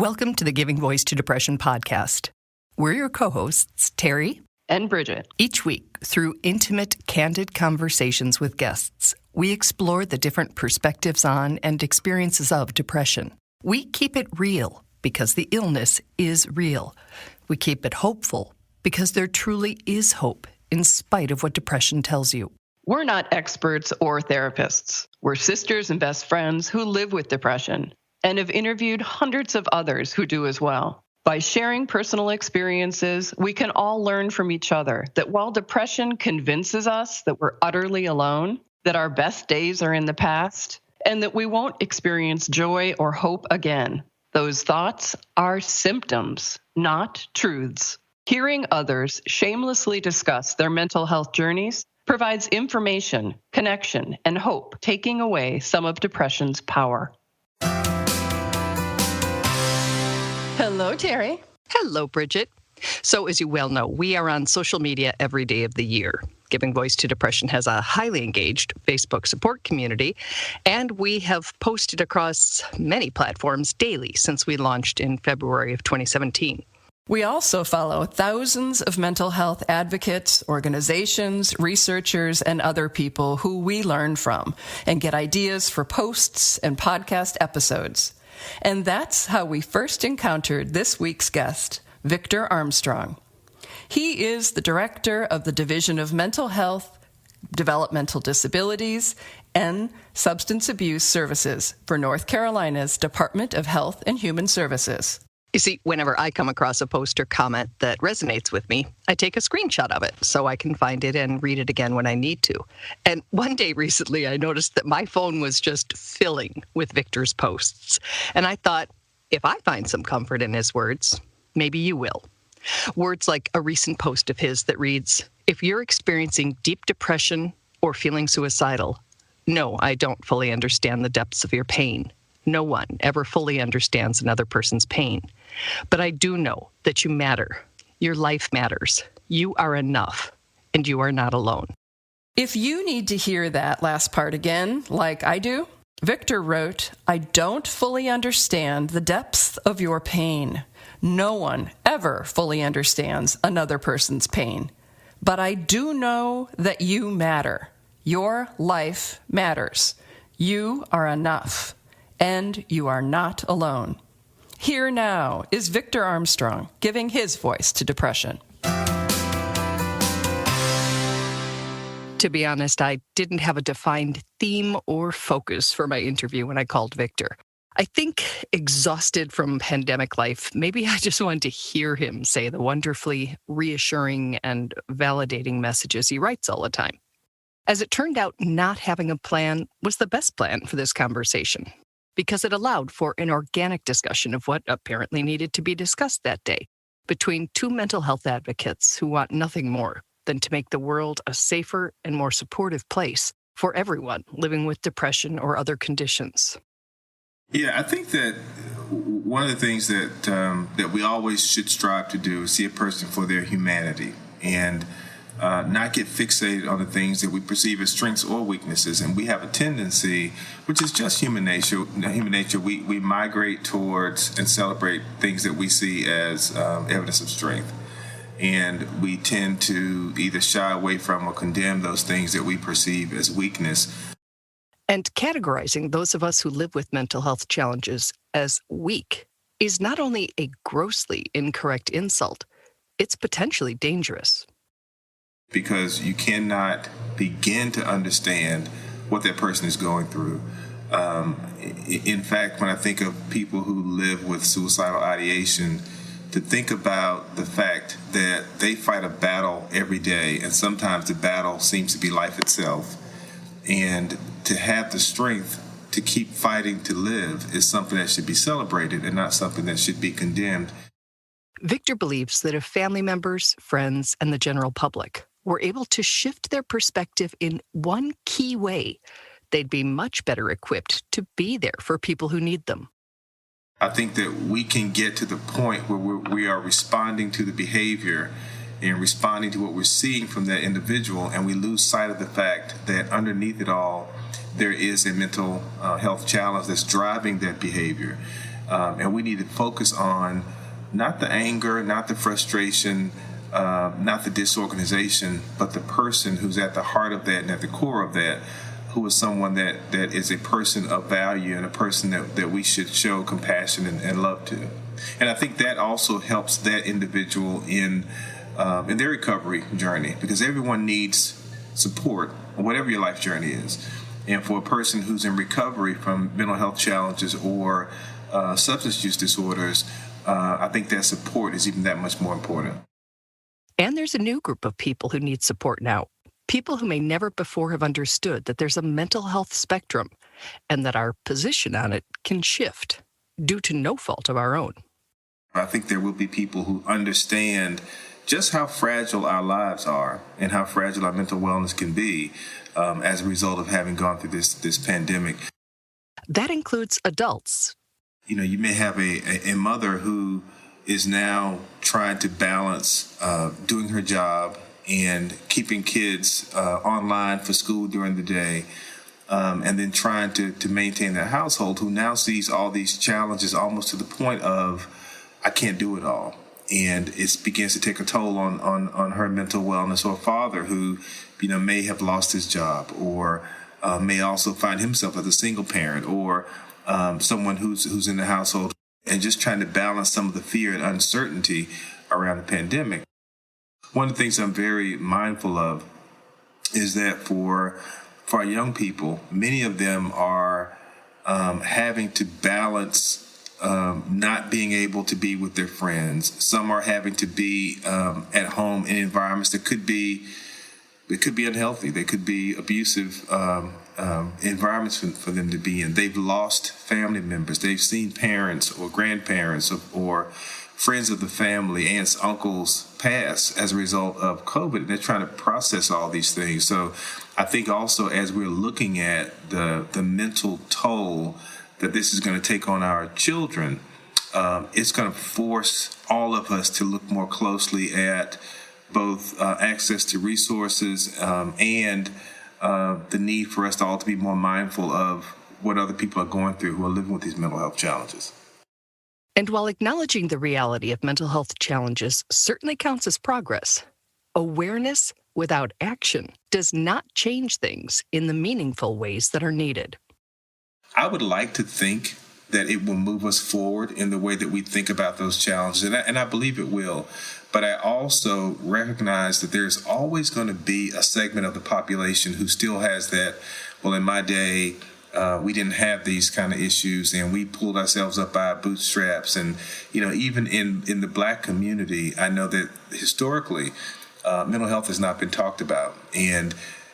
Welcome to the Giving Voice to Depression podcast. We're your co-hosts, Terry and Bridget. Each week, through intimate, candid conversations with guests, we explore the different perspectives on and experiences of depression. We keep it real because the illness is real. We keep it hopeful because there truly is hope in spite of what depression tells you. We're not experts or therapists. We're sisters and best friends who live with depression and have interviewed hundreds of others who do as well. By sharing personal experiences, we can all learn from each other that while depression convinces us that we're utterly alone, that our best days are in the past, and that we won't experience joy or hope again, those thoughts are symptoms, not truths. Hearing others shamelessly discuss their mental health journeys provides information, connection, and hope, taking away some of depression's power. Hello, Terry. Hello, Bridget. So, as you well know, we are on social media every day of the year. Giving Voice to Depression has a highly engaged Facebook support community, and we have posted across many platforms daily since we launched in February of 2017. We also follow thousands of mental health advocates, organizations, researchers, and other people who we learn from and get ideas for posts and podcast episodes. And that's how we first encountered this week's guest, Victor Armstrong. He is the director of the Division of Mental Health, Developmental Disabilities, and Substance Abuse Services for North Carolina's Department of Health and Human Services. You see, whenever I come across a post or comment that resonates with me, I take a screenshot of it so I can find it and read it again when I need to. And one day recently, I noticed that my phone was just filling with Victor's posts. And I thought, if I find some comfort in his words, maybe you will. Words like a recent post of his that reads, "If you're experiencing deep depression or feeling suicidal, no, I don't fully understand the depths of your pain. No one ever fully understands another person's pain. But I do know that you matter. Your life matters. You are enough, and you are not alone." If you need to hear that last part again, like I do, Victor wrote, "I don't fully understand the depths of your pain. No one ever fully understands another person's pain. But I do know that you matter. Your life matters. You are enough. And you are not alone." Here now is Victor Armstrong giving his voice to depression. To be honest, I didn't have a defined theme or focus for my interview when I called Victor. I think, exhausted from pandemic life, maybe I just wanted to hear him say the wonderfully reassuring and validating messages he writes all the time. As it turned out, not having a plan was the best plan for this conversation, because it allowed for an organic discussion of what apparently needed to be discussed that day between two mental health advocates who want nothing more than to make the world a safer and more supportive place for everyone living with depression or other conditions. Yeah, I think that one of the things that we always should strive to do is see a person for their humanity and not get fixated on the things that we perceive as strengths or weaknesses. And we have a tendency, which is just human nature. We migrate towards and celebrate things that we see as evidence of strength. And we tend to either shy away from or condemn those things that we perceive as weakness. And categorizing those of us who live with mental health challenges as weak is not only a grossly incorrect insult, it's potentially dangerous. Because you cannot begin to understand what that person is going through. In fact, when I think of people who live with suicidal ideation, to think about the fact that they fight a battle every day, and sometimes the battle seems to be life itself, and to have the strength to keep fighting to live is something that should be celebrated and not something that should be condemned. Victor believes that if family members, friends, and the general public were able to shift their perspective in one key way, they'd be much better equipped to be there for people who need them. I think that we can get to the point where we are responding to the behavior and responding to what we're seeing from that individual, and we lose sight of the fact that underneath it all, there is a mental health challenge that's driving that behavior. And we need to focus on not the anger, not the frustration, not the disorganization, but the person who's at the heart of that and at the core of that, who is someone that is a person of value and a person that we should show compassion and love to. And I think that also helps that individual in their recovery journey, because everyone needs support, whatever your life journey is. And for a person who's in recovery from mental health challenges or substance use disorders, I think that support is even that much more important. And there's a new group of people who need support now. People who may never before have understood that there's a mental health spectrum and that our position on it can shift due to no fault of our own. I think there will be people who understand just how fragile our lives are and how fragile our mental wellness can be as a result of having gone through this pandemic. That includes adults. You know, you may have a mother who is now trying to balance doing her job and keeping kids online for school during the day, and then trying to maintain their household, who now sees all these challenges almost to the point of, I can't do it all. And it begins to take a toll on her mental wellness. Or a father who, may have lost his job, or may also find himself as a single parent, or someone who's in the household, and just trying to balance some of the fear and uncertainty around the pandemic. One of the things I'm very mindful of is that for our young people, many of them are having to balance not being able to be with their friends. Some are having to be at home in environments that could be unhealthy. They could be abusive environments for them to be in. They've lost family members. They've seen parents or grandparents or friends of the family, aunts, uncles, pass as a result of COVID. And they're trying to process all these things. So I think also as we're looking at the mental toll that this is going to take on our children, it's going to force all of us to look more closely at both access to resources and the need for us to all to be more mindful of what other people are going through who are living with these mental health challenges. And while acknowledging the reality of mental health challenges certainly counts as progress, awareness without action does not change things in the meaningful ways that are needed. I would like to think that it will move us forward in the way that we think about those challenges, and I believe it will. But I also recognize that there's always going to be a segment of the population who still has that, well, in my day, we didn't have these kind of issues, and we pulled ourselves up by our bootstraps. And, even in the Black community, I know that historically, mental health has not been talked about. And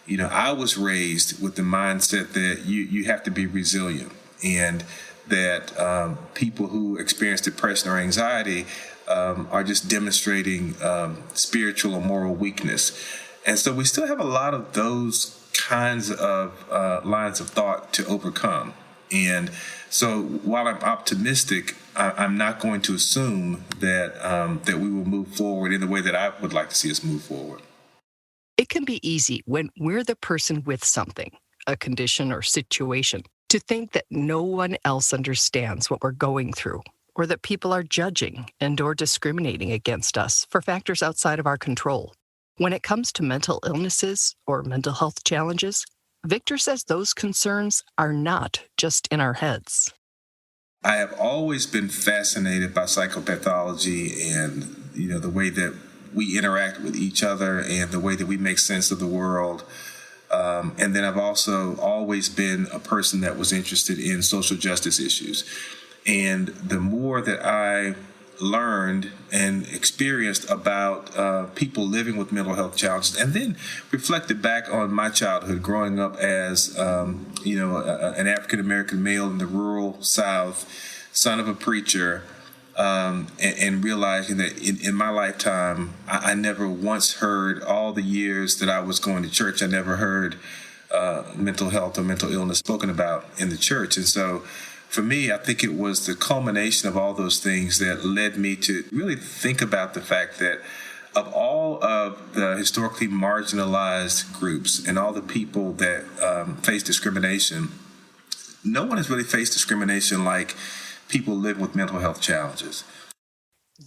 I was raised with the mindset that you have to be resilient, and that people who experience depression or anxiety are just demonstrating spiritual or moral weakness. And so we still have a lot of those kinds of lines of thought to overcome. And so while I'm optimistic, I'm not going to assume that we will move forward in the way that I would like to see us move forward. It can be easy when we're the person with something, a condition or situation, to think that no one else understands what we're going through, or that people are judging and or discriminating against us for factors outside of our control. When it comes to mental illnesses or mental health challenges, Victor says those concerns are not just in our heads. I have always been fascinated by psychopathology and, the way that we interact with each other and the way that we make sense of the world. And then I've also always been a person that was interested in social justice issues. And the more that I learned and experienced about people living with mental health challenges, and then reflected back on my childhood growing up as, an African-American male in the rural South, son of a preacher, and realizing that in my lifetime, I never once heard, all the years that I was going to church, I never heard mental health or mental illness spoken about in the church. And so for me, I think it was the culmination of all those things that led me to really think about the fact that of all of the historically marginalized groups and all the people that face discrimination, no one has really faced discrimination like people living with mental health challenges.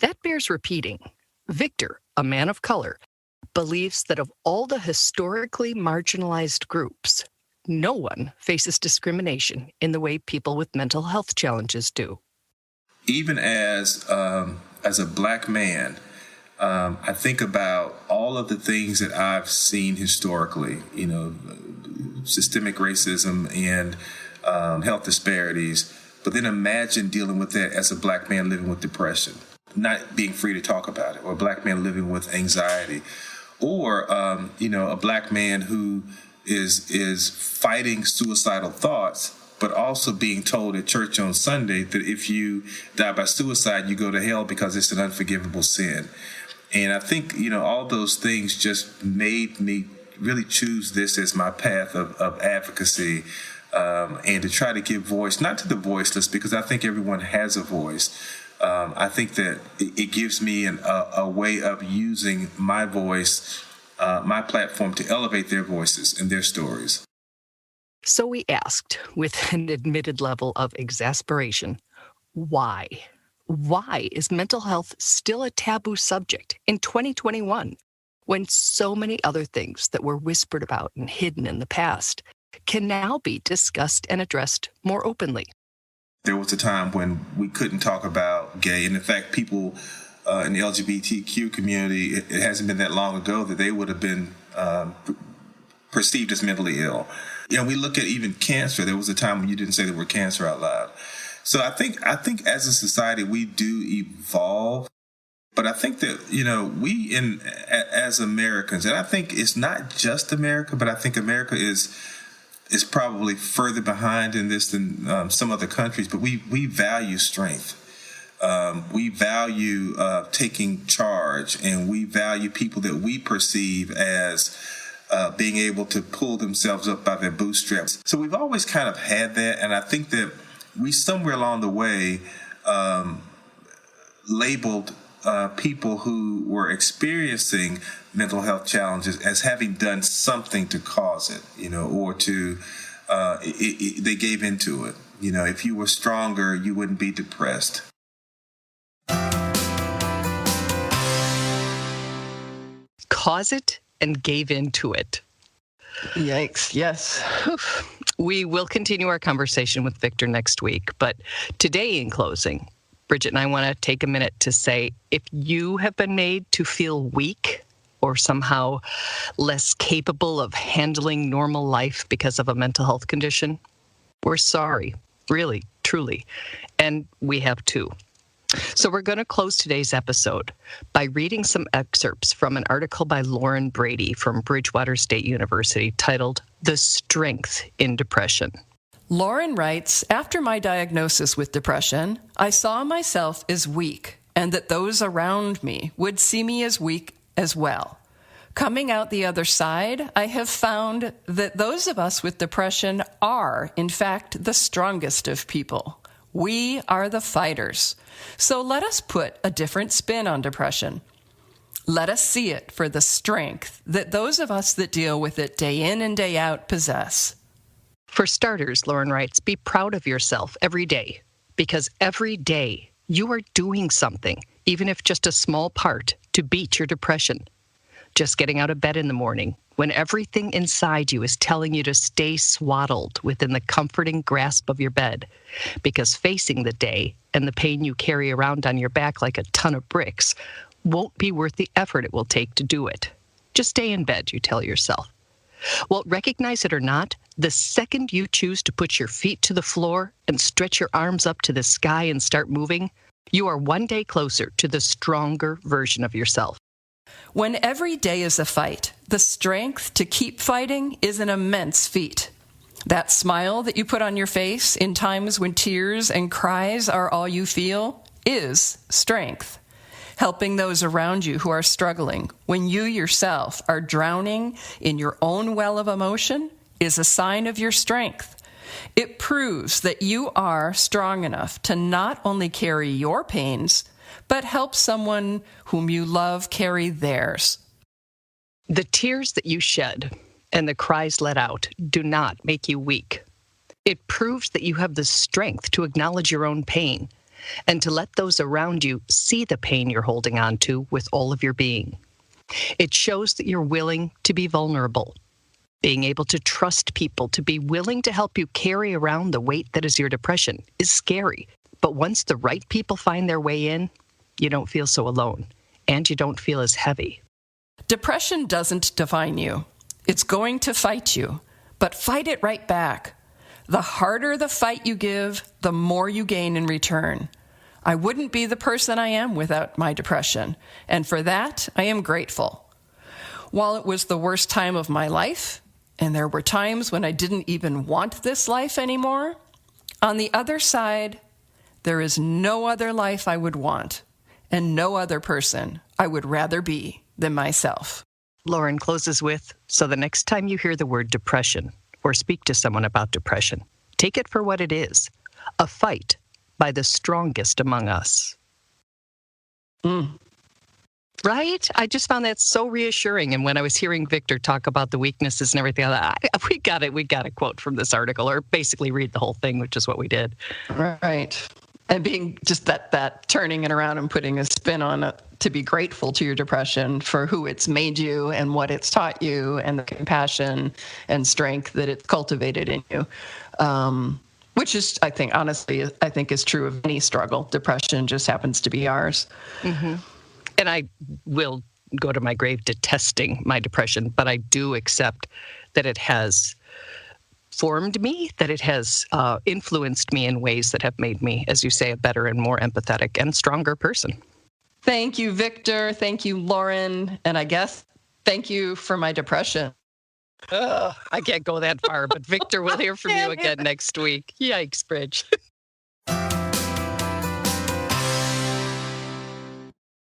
That bears repeating. Victor, a man of color, believes that of all the historically marginalized groups, no one faces discrimination in the way people with mental health challenges do. Even as a Black man, I think about all of the things that I've seen historically, systemic racism and health disparities, but then imagine dealing with that as a Black man living with depression, not being free to talk about it, or a Black man living with anxiety, or, a Black man who is fighting suicidal thoughts, but also being told at church on Sunday that if you die by suicide, you go to hell because it's an unforgivable sin. And I think, all those things just made me really choose this as my path of advocacy, and to try to give voice, not to the voiceless, because I think everyone has a voice. I think that it gives me a way of using my voice, my platform, to elevate their voices and their stories. So we asked, with an admitted level of exasperation, why? Why is mental health still a taboo subject in 2021, when so many other things that were whispered about and hidden in the past can now be discussed and addressed more openly? There was a time when we couldn't talk about gay, and in fact, people in the LGBTQ community, it hasn't been that long ago that they would have been perceived as mentally ill. We look at even cancer. There was a time when you didn't say the word cancer out loud. So I think as a society, we do evolve. But I think that, we as Americans, and I think it's not just America, but I think America is probably further behind in this than some other countries, but we value strength. We value taking charge, and we value people that we perceive as being able to pull themselves up by their bootstraps. So we've always kind of had that, and I think that we somewhere along the way labeled people who were experiencing mental health challenges as having done something to cause it, or to they gave into it. If you were stronger, you wouldn't be depressed. Cause it and gave into it. Yikes, yes. We will continue our conversation with Victor next week, but today in closing, Bridget and I want to take a minute to say, if you have been made to feel weak or somehow less capable of handling normal life because of a mental health condition, we're sorry, really, truly, and we have too. So we're going to close today's episode by reading some excerpts from an article by Lauren Brady from Bridgewater State University titled "The Strength in Depression." Lauren writes, after my diagnosis with depression, I saw myself as weak and that those around me would see me as weak as well. Coming out the other side, I have found that those of us with depression are, in fact, the strongest of people. We are the fighters. So let us put a different spin on depression. Let us see it for the strength that those of us that deal with it day in and day out possess. For starters, Lauren writes, be proud of yourself every day, because every day you are doing something, even if just a small part, to beat your depression. Just getting out of bed in the morning, when everything inside you is telling you to stay swaddled within the comforting grasp of your bed, because facing the day and the pain you carry around on your back like a ton of bricks won't be worth the effort it will take to do it. Just stay in bed, you tell yourself. Well, recognize it or not, the second you choose to put your feet to the floor and stretch your arms up to the sky and start moving, you are one day closer to the stronger version of yourself. When every day is a fight, the strength to keep fighting is an immense feat. That smile that you put on your face in times when tears and cries are all you feel is strength. Helping those around you who are struggling when you yourself are drowning in your own well of emotion is a sign of your strength. It proves that you are strong enough to not only carry your pains, but help someone whom you love carry theirs. The tears that you shed and the cries let out do not make you weak. It proves that you have the strength to acknowledge your own pain and to let those around you see the pain you're holding on to with all of your being. It shows that you're willing to be vulnerable, being able to trust people, to be willing to help you carry around the weight that is your depression is scary. But once the right people find their way in, you don't feel so alone, and you don't feel as heavy. Depression doesn't define you. It's going to fight you, but fight it right back. The harder the fight you give, the more you gain in return. I wouldn't be the person I am without my depression, and for that, I am grateful. While it was the worst time of my life, and there were times when I didn't even want this life anymore, on the other side, there is no other life I would want, and no other person I would rather be than myself. Lauren closes with, so the next time you hear the word depression or speak to someone about depression, take it for what it is, a fight by the strongest among us. Right? I just found that so reassuring. And when I was hearing Victor talk about the weaknesses and everything, I thought, we got a quote from this article, or basically read the whole thing, which is what we did. Right. And being just that turning it around and putting a spin on it, to be grateful to your depression for who it's made you and what it's taught you and the compassion and strength that it's cultivated in you. Which is, I think, honestly, is true of any struggle. Depression just happens to be ours. Mm-hmm. And I will go to my grave detesting my depression, but I do accept that it has formed me, that it has influenced me in ways that have made me, as you say, a better and more empathetic and stronger person. Thank you, Victor. Thank you, Lauren. And I guess thank you for my depression. I can't go that far, but Victor, we'll hear from you again next week. Yikes, Bridge.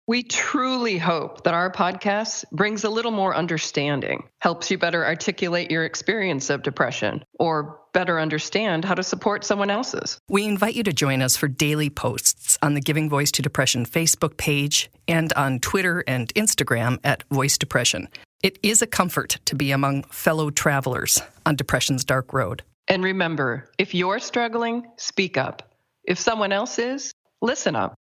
We truly hope that our podcast brings a little more understanding, helps you better articulate your experience of depression, or better understand how to support someone else's. We invite you to join us for daily posts on the Giving Voice to Depression Facebook page and on Twitter and Instagram at Voice Depression. It is a comfort to be among fellow travelers on depression's dark road. And remember, if you're struggling, speak up. If someone else is, listen up.